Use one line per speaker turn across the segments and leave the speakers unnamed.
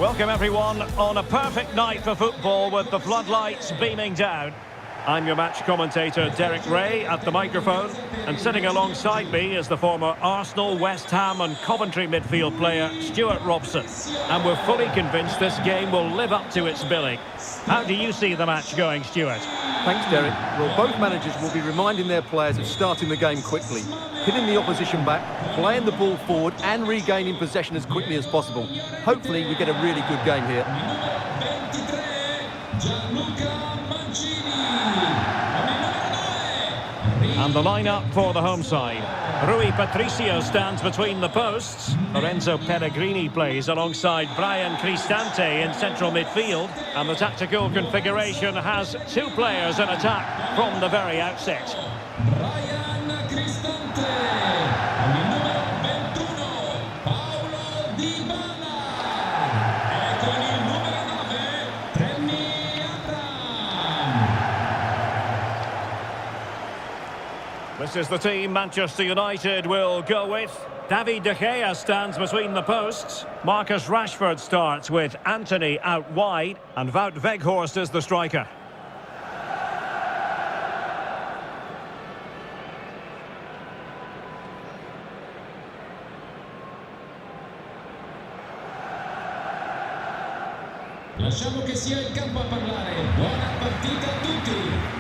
Welcome everyone on a perfect night for football with the floodlights beaming down. I'm your match commentator Derek Ray at the microphone, and sitting alongside me is the former Arsenal, West Ham and Coventry midfield player Stuart Robson. And we're fully convinced this game will live up to its billing. How do you see the match going, Stuart?
Thanks, Derek. Well, both managers will be reminding their players of starting the game quickly, hitting the opposition back, playing the ball forward and regaining possession as quickly as possible. Hopefully we get a really good game here.
And the lineup for the home side. Rui Patricio stands between the posts. Lorenzo Pellegrini plays alongside Brian Cristante in central midfield. And the tactical configuration has two players in attack from the very outset. This is the team Manchester United will go with. David De Gea stands between the posts. Marcus Rashford starts with Anthony out wide. And Wout Weghorst is the striker.
Lasciamo che sia il campo a parlare. Buona partita a tutti.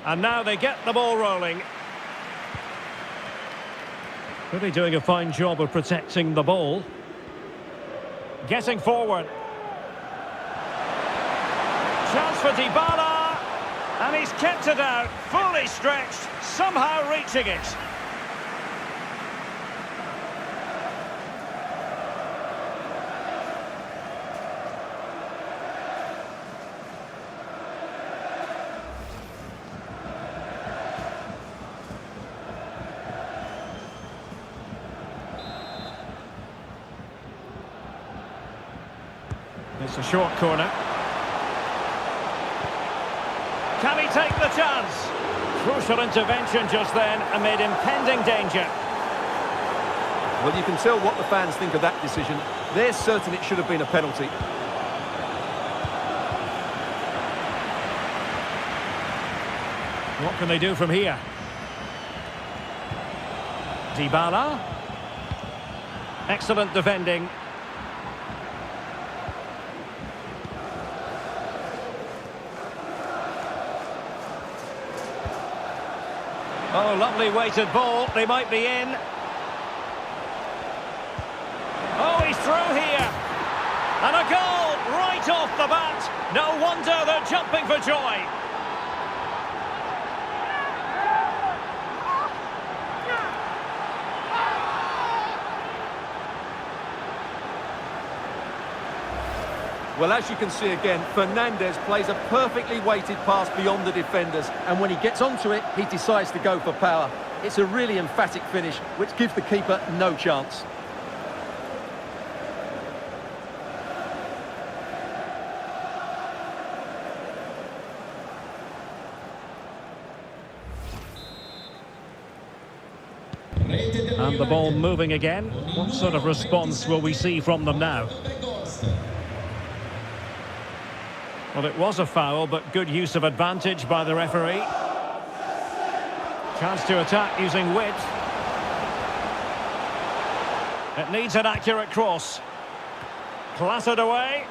And now they get the ball rolling. Really doing a fine job of protecting the ball. Getting forward. Chance for Dybala. And he's kept it out, fully stretched, somehow reaching it. It's a short corner. Can he take the chance? Crucial intervention just then amid impending danger.
Well, you can tell what the fans think of that decision. They're certain it should have been a penalty.
What can they do from here? Dybala. Excellent defending. Oh, lovely weighted ball. They might be in. Oh, he's through here. And a goal right off the bat. No wonder they're jumping for joy.
Well, as you can see again, Fernandes plays a perfectly weighted pass beyond the defenders, and when he gets onto it, he decides to go for power. It's a really emphatic finish, which gives the keeper no chance.
And the ball moving again. What sort of response will we see from them now? Well, it was a foul, but good use of advantage by the referee. Chance to attack using width. It needs an accurate cross. Clattered away.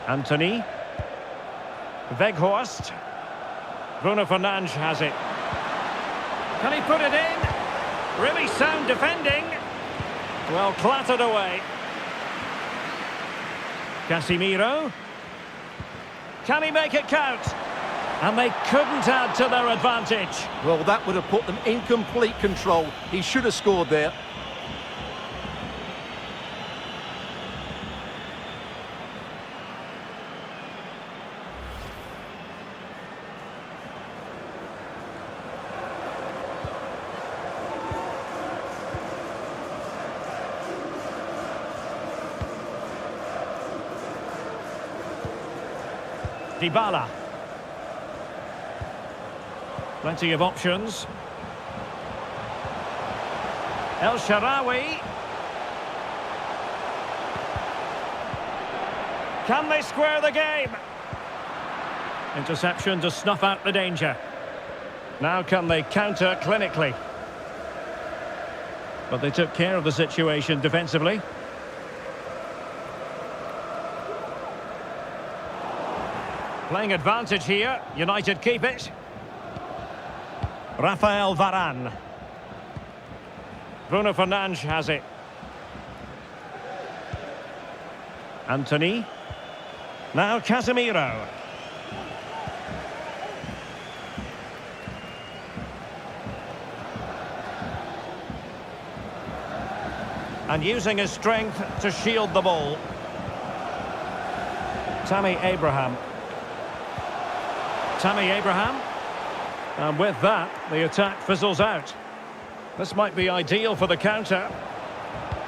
Anthony. Weghorst. Bruno Fernandes has it. Can he put it in? Really sound defending. Well, clattered away. Casemiro. Can he make it count? And they couldn't add to their advantage.
Well, that would have put them in complete control. He should have scored there.
Dybala. Plenty of options. El Shaarawy. Can they square the game? Interception to snuff out the danger. Now can they counter clinically? But they took care of the situation defensively. Playing advantage here. United keep it. Rafael Varane. Bruno Fernandes has it. Anthony. Now Casemiro. And using his strength to shield the ball. Tammy Abraham. And with that, the attack fizzles out. This might be ideal for the counter.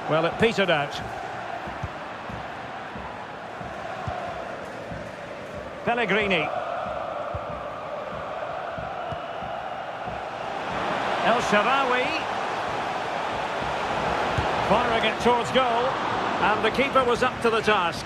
Well, it petered out. Pellegrini. El Shaarawy. Firing it towards goal. And the keeper was up to the task.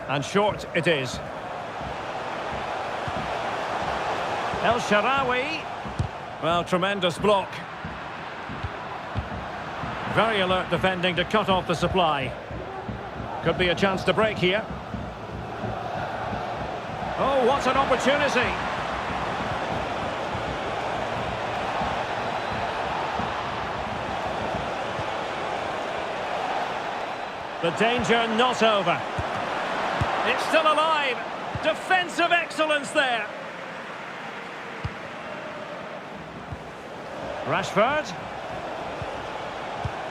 And short it is. El Shaarawy. Well, tremendous block. Very alert defending to cut off the supply. Could be a chance to break here. Oh, what an opportunity. The danger not over. It's still alive. Defensive excellence there. Rashford.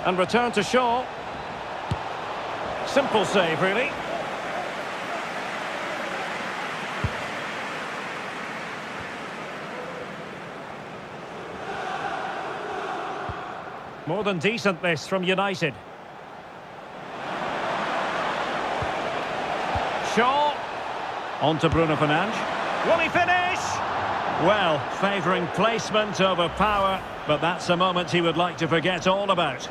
And return to Shaw. Simple save, really. More than decent, this, from United. Shaw. On to Bruno Fernandes. Will he finish? Well, favouring placement over power, but that's a moment he would like to forget all about.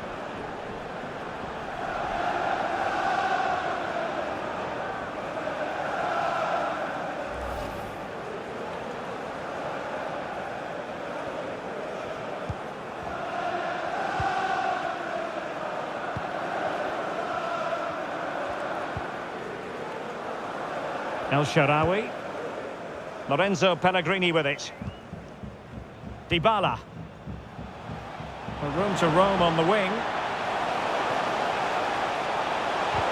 El Shaarawy. Lorenzo Pellegrini with it. Dybala. A room to roam on the wing.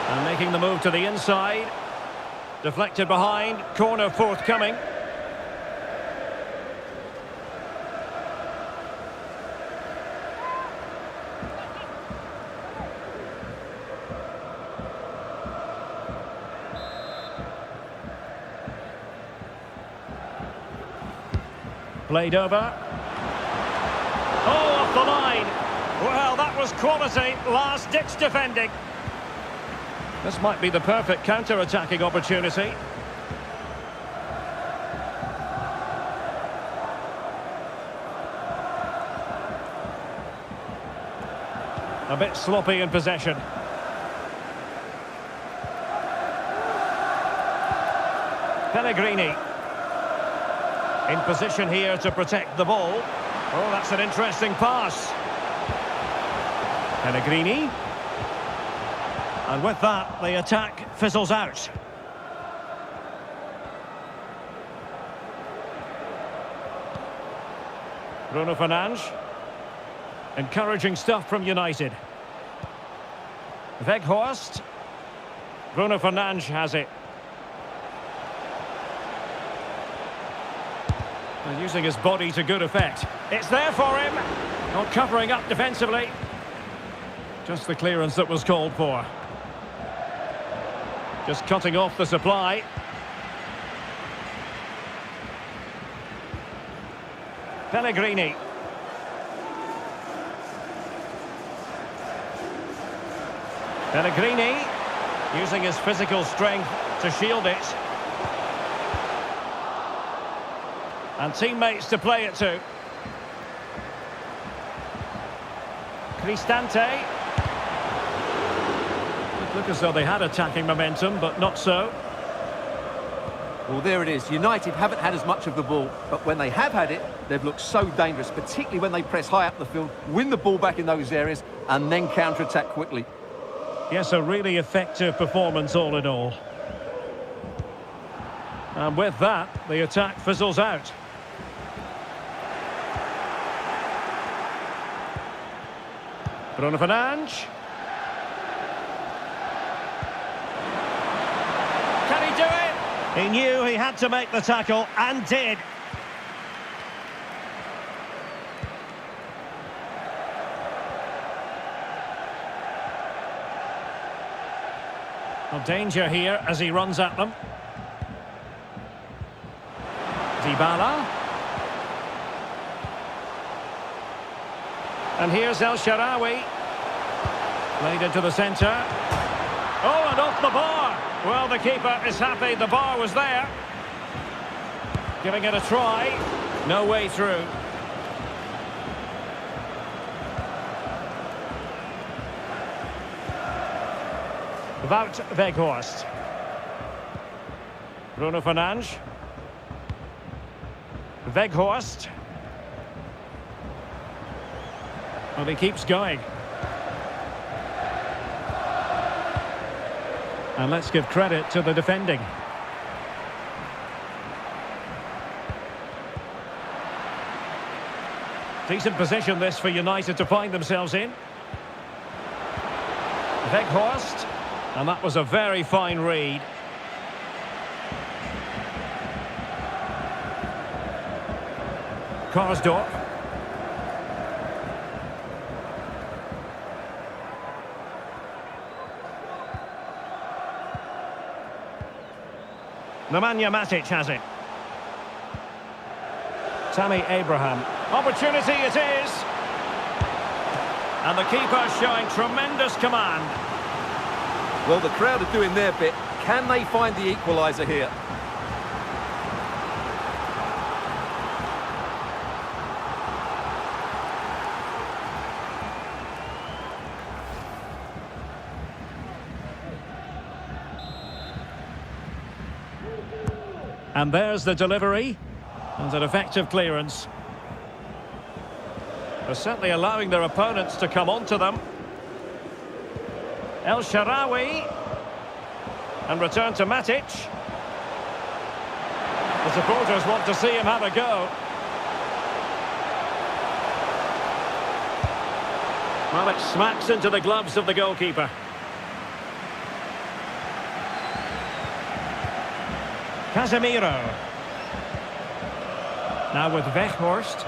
And making the move to the inside. Deflected behind. Corner forthcoming. Played over. Oh, off the line. Well, that was quality. Last-ditch defending. This might be the perfect counter-attacking opportunity. A bit sloppy in possession. Pellegrini. In position here to protect the ball. Oh, that's an interesting pass. Pellegrini. And with that, the attack fizzles out. Bruno Fernandes. Encouraging stuff from United. Weghorst. Bruno Fernandes has it. And using his body to good effect. It's there for him. Not covering up defensively. Just the clearance that was called for. Just cutting off the supply. Pellegrini. Pellegrini using his physical strength to shield it. And teammates to play it to. Cristante. Look as though they had attacking momentum, but not so.
Well, there it is. United haven't had as much of the ball, but when they have had it, they've looked so dangerous, particularly when they press high up the field, win the ball back in those areas, and then counter-attack quickly.
Yes, a really effective performance all in all. And with that, the attack fizzles out. Bruno Fernandes. Can he do it? He knew he had to make the tackle, and did. Well, danger here as he runs at them. Dybala. And here's El Shaarawy. Played into the centre. Oh, and off the bar. Well, the keeper is happy the bar was there. Giving it a try. No way through. Wout Weghorst. Bruno Fernandes. Weghorst. Well, he keeps going. And let's give credit to the defending. Decent position this for United to find themselves in. Weghorst. And that was a very fine read. Karsdorp. Nemanja Matic has it. Tammy Abraham. Opportunity it is. And the keeper showing tremendous command.
Well, the crowd are doing their bit. Can they find the equaliser here?
And there's the delivery. And an effective clearance. They're certainly allowing their opponents to come onto them. El Shaarawy. And return to Matic. The supporters want to see him have a go. Well, it smacks into the gloves of the goalkeeper. Casemiro. Now with Weghorst.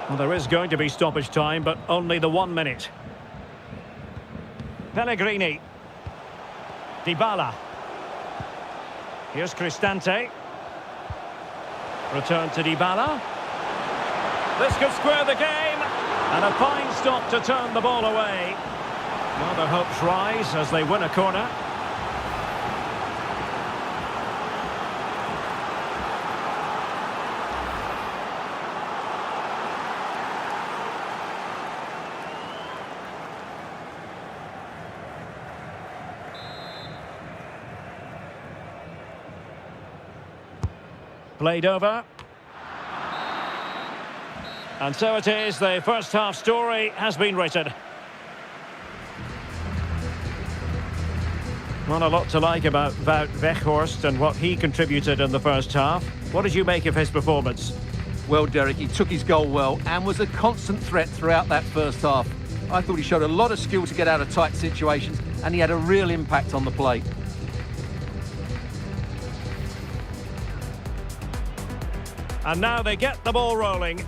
Well, there is going to be stoppage time, but only the 1 minute. Pellegrini. Dybala. Here's Cristante. Return to Dybala. This could square the game. And a fine stop to turn the ball away. Well, their hopes rise as they win a corner. Played over. And so it is, the first half story has been written. Not a lot to like about Wout Weghorst and what he contributed in the first half. What did you make of his performance?
Well, Derek, he took his goal well and was a constant threat throughout that first half. I thought he showed a lot of skill to get out of tight situations, and he had a real impact on the play.
And now they get the ball rolling.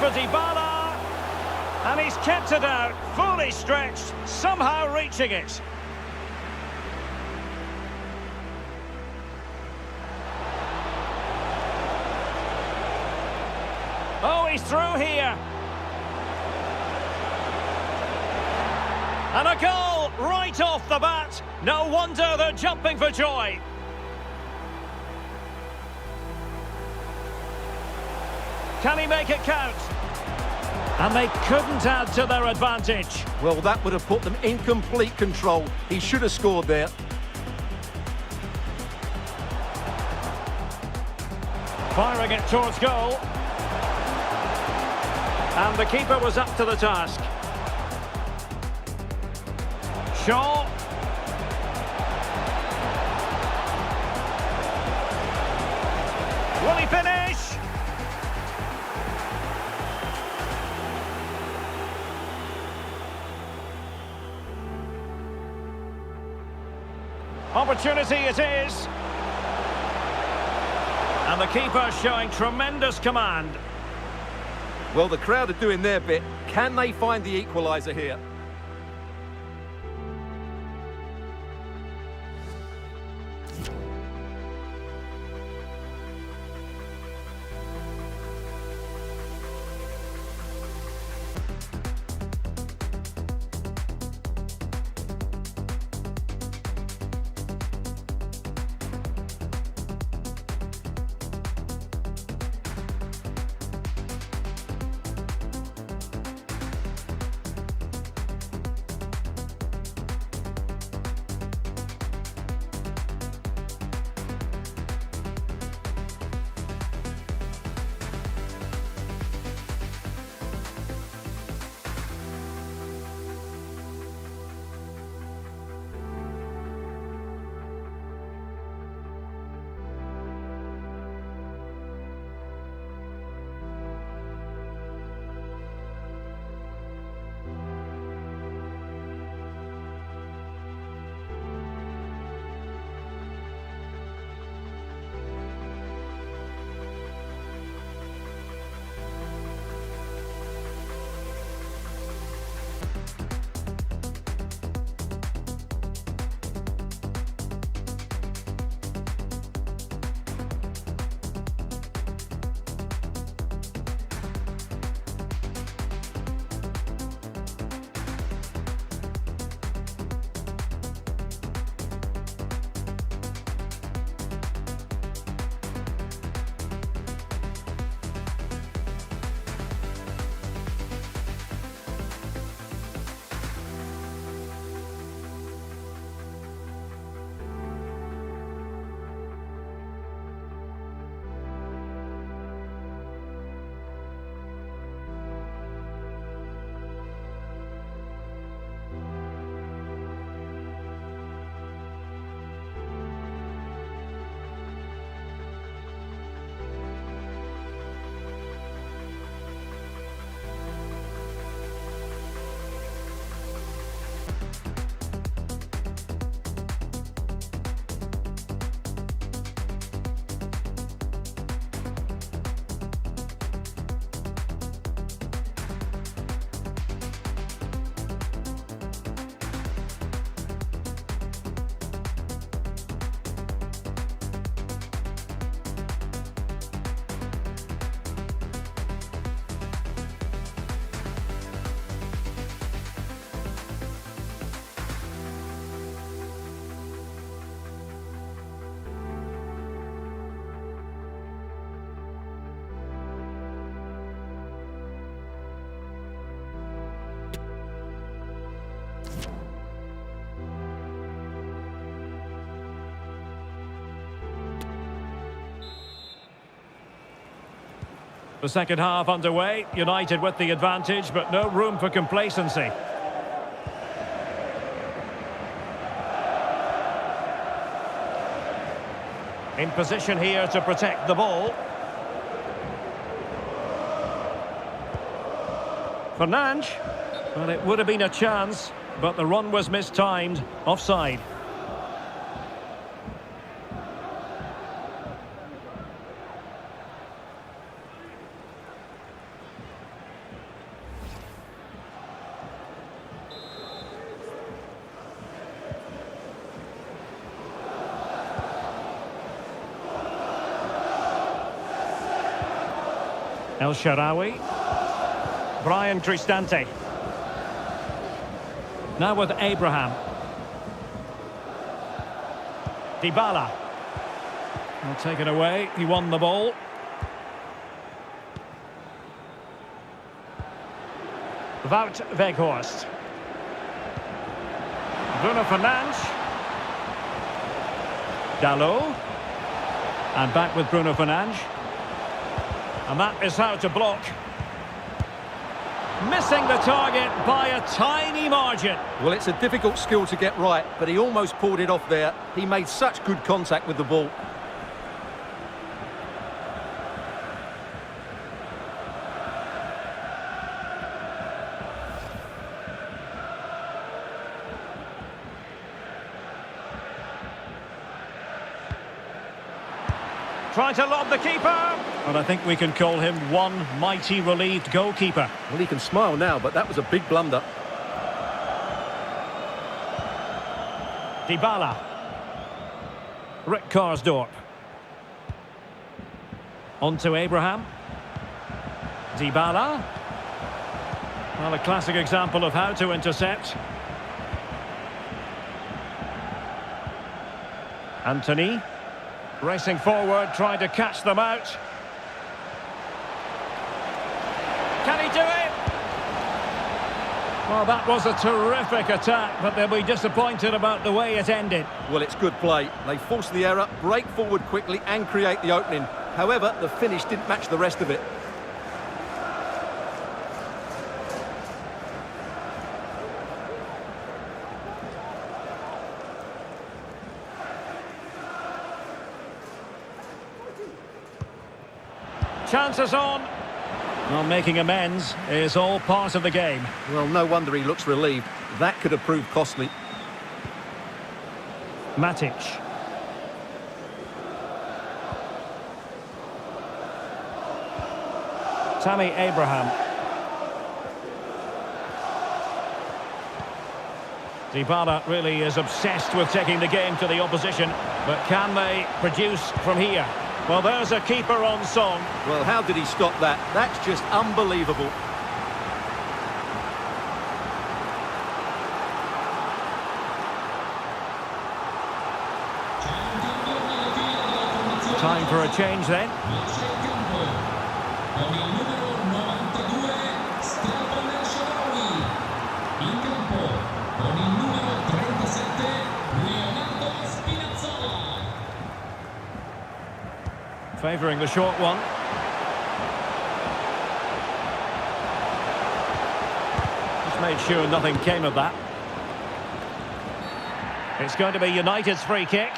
for Dybala. And he's kept it out, fully stretched, somehow reaching it. Oh, he's through here. And a goal right off the bat. No wonder they're jumping for joy. Can he make it count? And they couldn't add to their advantage.
Well, that would have put them in complete control. He should have scored there.
Firing it towards goal. And the keeper was up to the task. Shaw. Will he finish? Opportunity it is. And the keeper showing tremendous command.
Well, the crowd are doing their bit. Can they find the equaliser here?
The second half underway, United with the advantage, but no room for complacency. In position here to protect the ball. Fernandes. Well, it would have been a chance, but the run was mistimed. Offside. El Shaarawy. Brian Cristante. Now with Abraham. Dybala. Well, taken away. He won the ball. Wout Weghorst. Bruno Fernandes. Dalot. And back with Bruno Fernandes. And that is how to block. Missing the target by a tiny margin.
Well, it's a difficult skill to get right, but he almost pulled it off there. He made such good contact with the ball.
Trying to lob the keeper. But I think we can call him one mighty relieved goalkeeper.
Well, he can smile now, but that was a big blunder.
Dybala. Rick Karsdorp. On to Abraham. Dybala. Well, a classic example of how to intercept. Anthony. Racing forward, trying to catch them out. Can he do it? Well, that was a terrific attack, but they'll be disappointed about the way it ended.
Well, it's good play. They force the error, break forward quickly and create the opening. However, the finish didn't match the rest of it.
Chances on. Well, making amends is all part of the game.
Well, no wonder he looks relieved. That could have proved costly.
Matic. Tammy Abraham. Dybala really is obsessed with taking the game to the opposition, but can they produce from here? Well, there's a keeper on song.
Well, how did he stop that? That's just unbelievable.
Time for a change then. Favouring the short one. Just made sure nothing came of that. It's going to be United's free kick.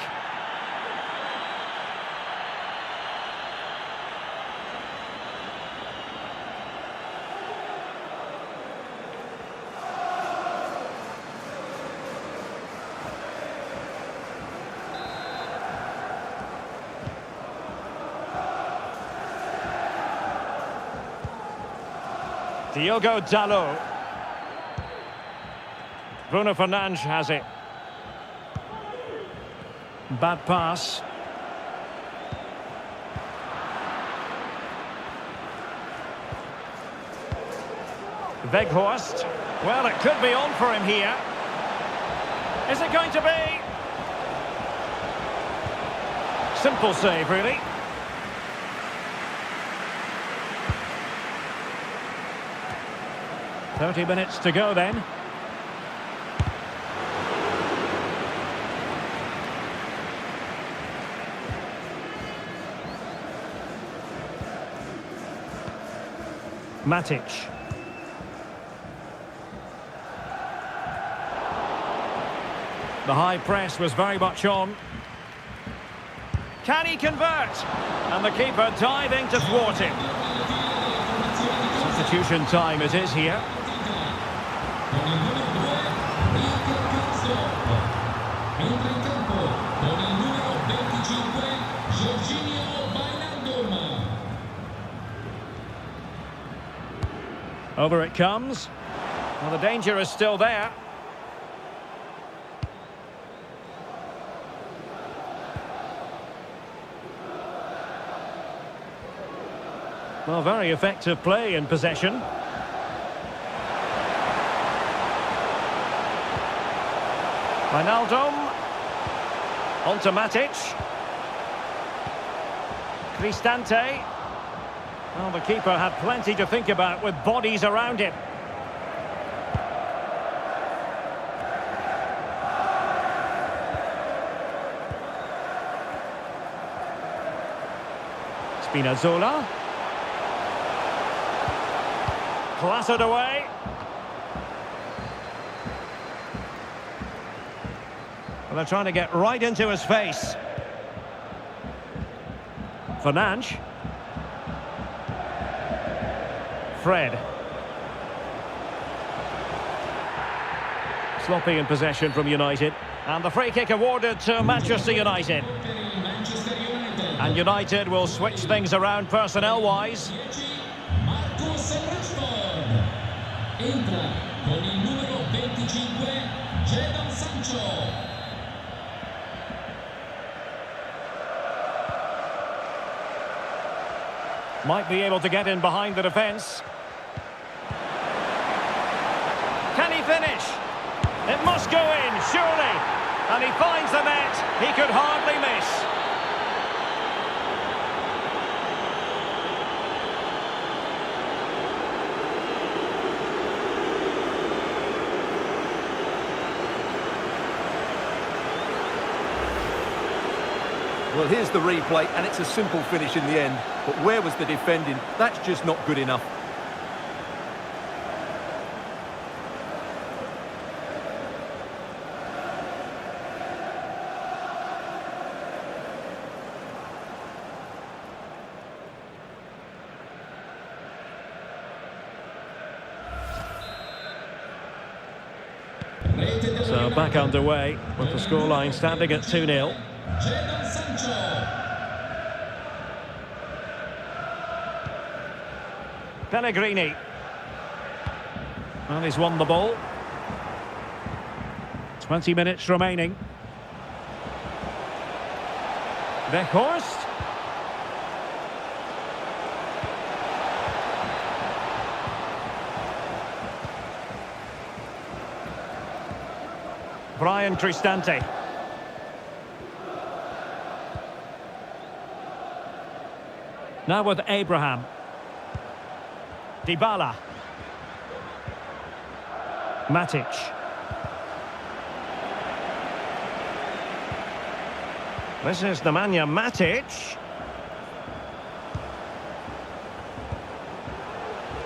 Diogo Dalot. Bruno Fernandes has it. Bad pass. Weghorst. Well, it could be on for him here. Is it going to be? Simple save, really. "30 minutes to go then." Matic. The high press was very much on. Can he convert? And the keeper diving to thwart him. Substitution time it is here. Over it comes. Well, the danger is still there. Well, very effective play in possession. Wijnaldum. On to Matic. Cristante. Well, the keeper had plenty to think about with bodies around him. Spinazzola. Clattered away. Well, they're trying to get right into his face. Fernandes. Fred. Sloppy in possession from United. And the free kick awarded to Manchester United. And United will switch things around personnel-wise.
Entra con il numero 25, Jadon Sancho.
Might be able to get in behind the defence. Can he finish? It must go in, surely. And he finds the net. He could hardly miss.
Well, here's the replay, and it's a simple finish in the end. But where was the defending? That's just not good enough.
So back underway with the scoreline standing at 2-0.
Jadon Sancho.
Pellegrini. Well, he's won the ball. 20 minutes remaining. Weghorst. Brian Cristante. Now with Abraham. Dybala. Matic. This is Nemanja Matic.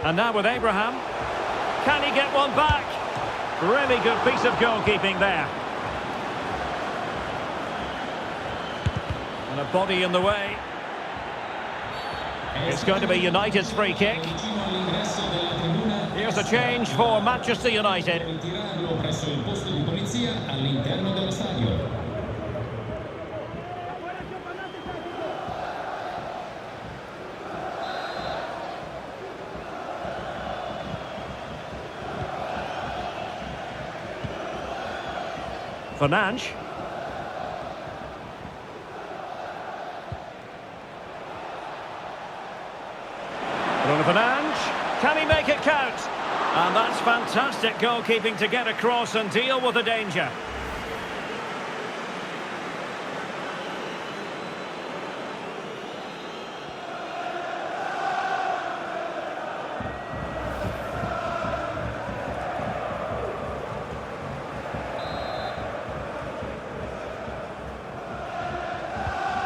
And now with Abraham. Can he get one back? Really good piece of goalkeeping there. And a body in the way. It's going to be United's free kick. Here's a change for Manchester United. Fernandes. Bruno Fernandes. Can he make it count? And that's fantastic goalkeeping to get across and deal with the danger.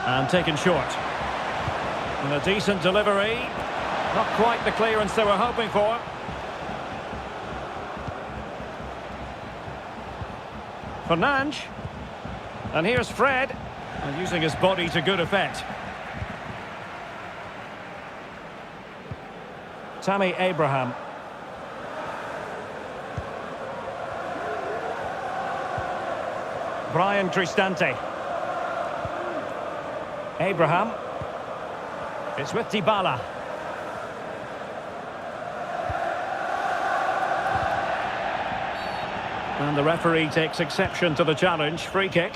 And taken short. And a decent delivery. Not quite the clearance they were hoping for. Fernandes. And here's Fred. And using his body to good effect. Tammy Abraham. Brian Cristante. Abraham. It's with Dybala. And the referee takes exception to the challenge. Free kick.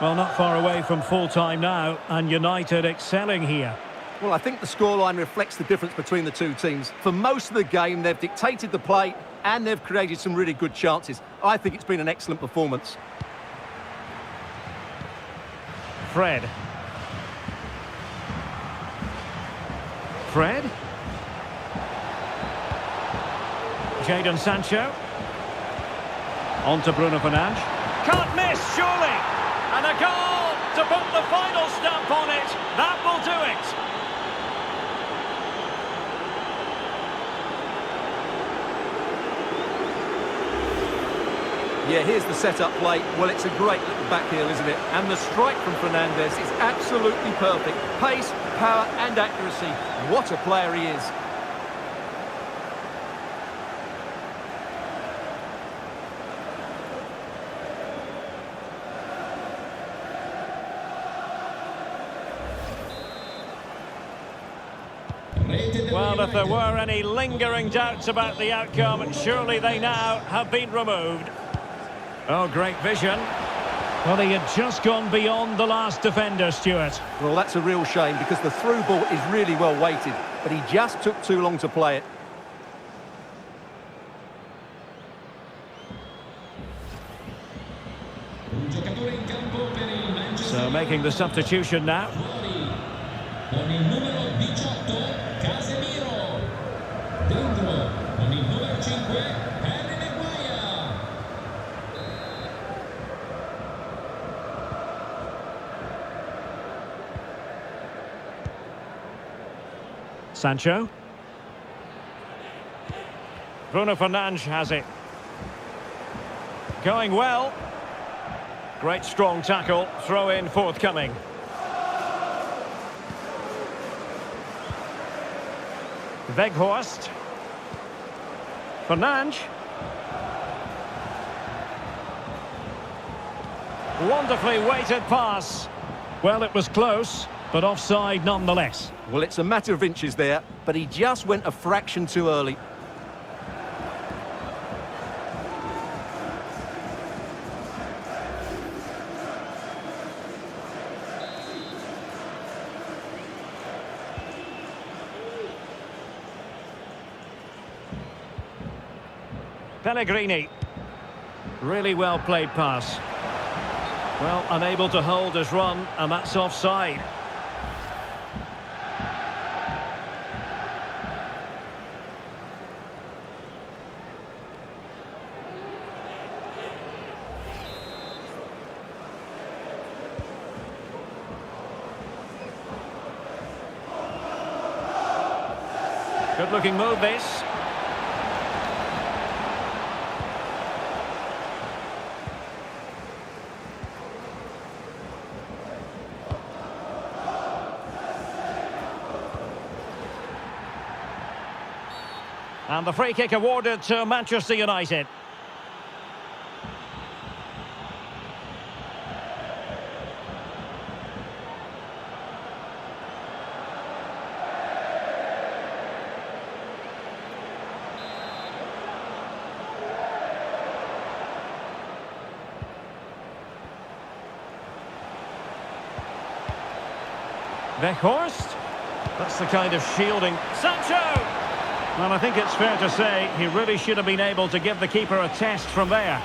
Well, not far away from full-time now, and United excelling here.
Well, I think the scoreline reflects the difference between the two teams. For most of the game, they've dictated the play and they've created some really good chances. I think it's been an excellent performance.
Fred. Jadon Sancho. On to Bruno Fernandes. Can't miss, surely! And a goal to put the final stamp on it. That will do it.
Yeah, here's the set-up play. Well, it's a great little back heel, isn't it? And the strike from Fernandes is absolutely perfect. Pace, power and accuracy. What a player he is.
Well, if there were any lingering doubts about the outcome, surely they now have been removed. Oh, great vision. Well, he had just gone beyond the last defender, Stuart.
Well, that's a real shame because the through ball is really well weighted, but he just took too long to play it.
So making the substitution now.
Con il numero 18, Casemiro. Dentro, con il numero 5, Harry Maguire.
Sancho. Bruno Fernandes has it. Going well. Great strong tackle. Throw in forthcoming. Weghorst. Fernandes. Wonderfully weighted pass. Well, it was close, but offside nonetheless.
Well, it's a matter of inches there, but he just went a fraction too early.
Pellegrini. Really well played pass. Well, unable to hold his run, and that's offside. Good-looking move, this. And the free kick awarded to Manchester United. Weghorst. That's the kind of shielding. Sancho! Well, I think it's fair to say he really should have been able to give the keeper a test from there.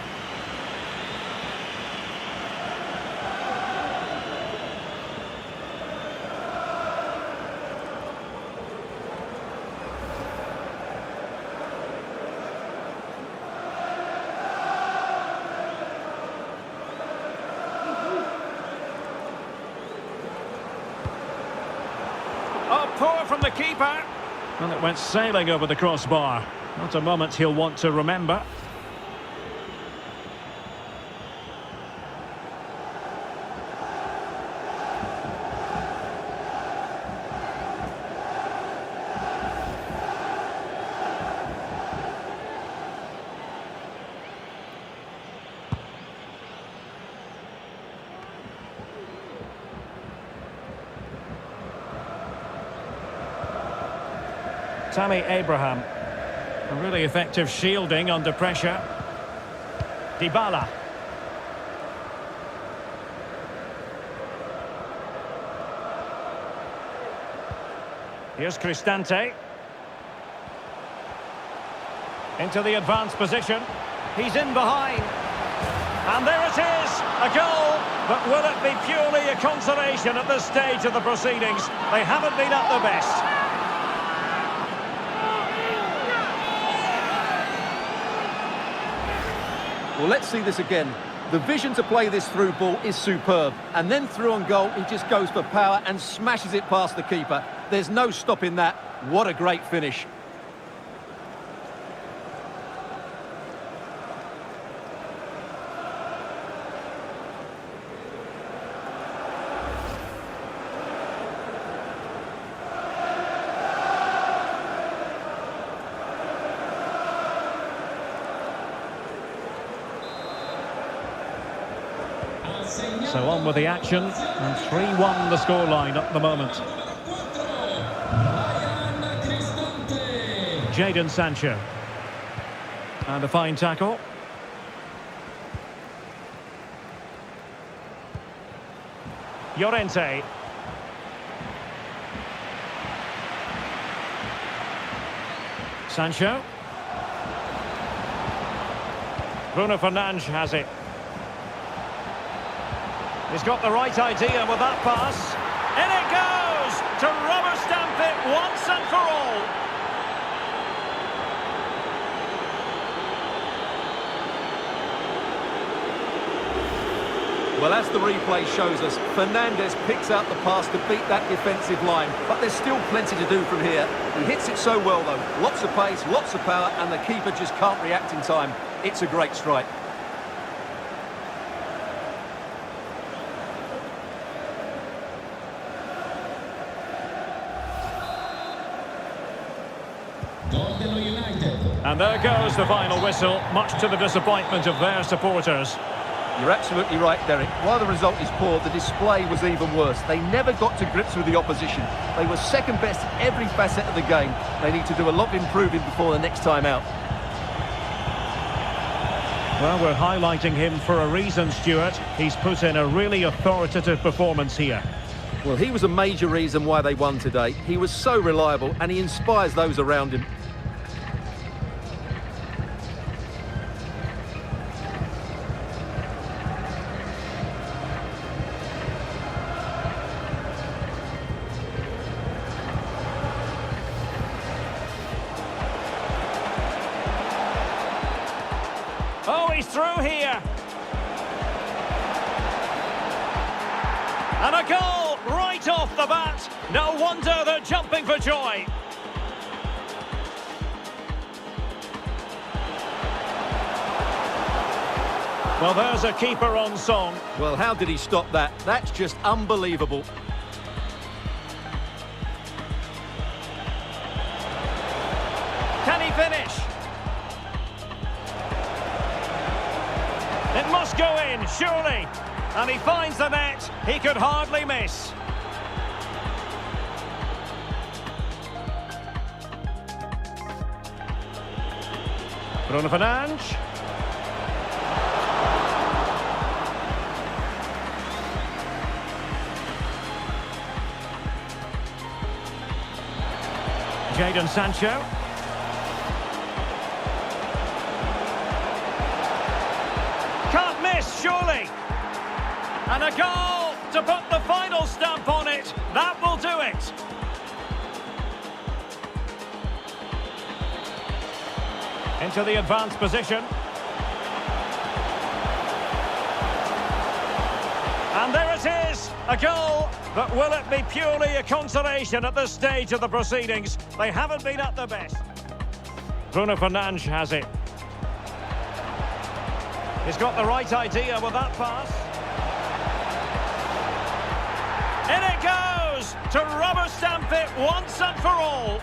Oh, poor from the keeper. And it went sailing over the crossbar. Not a moment he'll want to remember. Tammy Abraham. A really effective shielding under pressure. Dybala. Here's Cristante. Into the advanced position. He's in behind. And there it is, a goal. But will it be purely a consolation at this stage of the proceedings? They haven't been at their best.
Well, let's see this again. The vision to play this through ball is superb. And then through on goal, he just goes for power and smashes it past the keeper. There's no stopping that. What a great finish.
So on with the action, and 3-1 the scoreline at the moment. Jadon Sancho. And a fine tackle. Llorente. Sancho. Bruno Fernandes has it. He's got the right idea with that pass. In it goes! To rubber stamp it once and for all.
Well, as the replay shows us, Fernandes picks out the pass to beat that defensive line. But there's still plenty to do from here. He hits it so well, though. Lots of pace, lots of power, and the keeper just can't react in time. It's a great strike.
And there goes the final whistle, much to the disappointment of their supporters.
You're absolutely right, Derek. While the result is poor, the display was even worse. They never got to grips with the opposition. They were second best in every facet of the game. They need to do a lot of improving before the next time out.
Well, we're highlighting him for a reason, Stuart. He's put in a really authoritative performance here.
Well, he was a major reason why they won today. He was so reliable and he inspires those around him.
Oh, he's through here. And a goal right off the bat. No wonder they're jumping for joy. Well, there's a keeper on song.
Well, how did he stop that? That's just unbelievable.
Can he finish? It must go in, surely. And he finds the net. He could hardly miss. Bruno Fernandes. Jadon Sancho. Can't miss, surely. And a goal to put the final stamp on it. That will do it. Into the advanced position. And there it is, a goal. But will it be purely a consolation at this stage of the proceedings? They haven't been at their best. Bruno Fernandes has it. He's got the right idea with that pass. In it goes! To rubber stamp it once and for all.